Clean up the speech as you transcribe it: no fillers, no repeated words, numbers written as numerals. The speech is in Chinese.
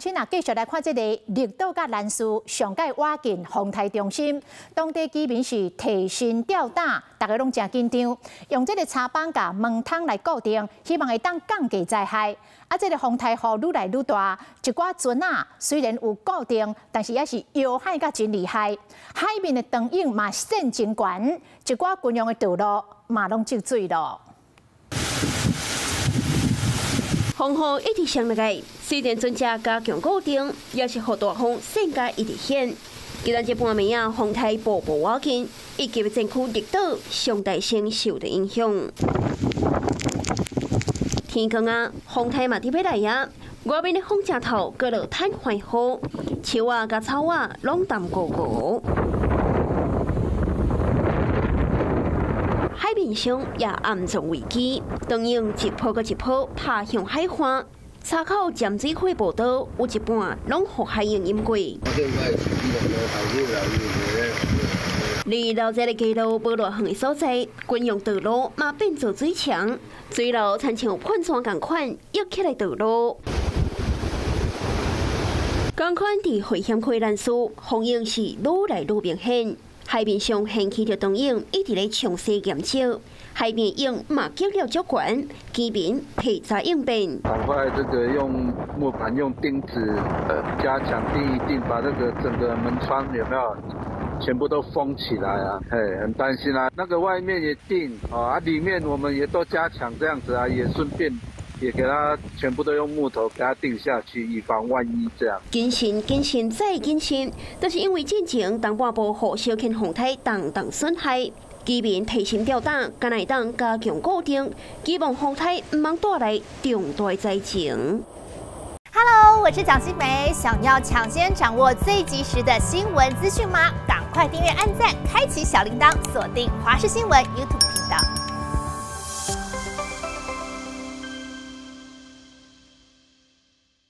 亲啊，继续来看这个绿岛甲兰屿上届挖进风台中心，当地居民是提心吊胆，大家拢真紧张，用这个插板甲门窗来固定，希望会当降低灾害。啊，这个风台雨愈来愈大，一寡船啊虽然有固定，但是也是摇海甲真厉害，海面的灯影嘛升真悬，一寡军用的道路嘛拢积水了。 风雨一直上来，虽然船只加强固定，也是雨大风性价一直显。今日这半暝啊，风台步步瓦紧，以及cent区绿岛上大生受到影响。天光啊，风台嘛伫要来啊，外面的风车头搁落摊坏雨，树啊甲草啊拢淡糊糊。 海面上也严重危机，灯影一波搁一波拍向海岸，岔口尖水火步道有一半拢互海洋淹过。离老街的街路无偌远的所在，军用道路嘛变做水墙，水流亲像喷泉共款溢起来道路。同款伫危险区兰屿，风影是愈来愈明显。 海面上掀起着灯影，一直咧详细检测。海面影嘛积了足悬，居民提早应变。赶快这个用木板、用钉子加强钉一钉，把这个整个门窗有没有全部都封起来啊？很担心啊。那个外面也钉啊，里面我们也都加强这样子啊，也顺便。 也给它全部都用木头给它钉下去，以防万一这样。谨慎、谨慎再谨慎，就是因为进前东半部互小型风台重损害，居民提心吊胆，敢会当加强固定，希望风台唔通带来重大灾情。Hello， 我是蒋欣梅，想要抢先掌握最及时的新闻资讯吗？赶快订阅、按赞、开启小铃铛，锁定华视新闻 YouTube 频道。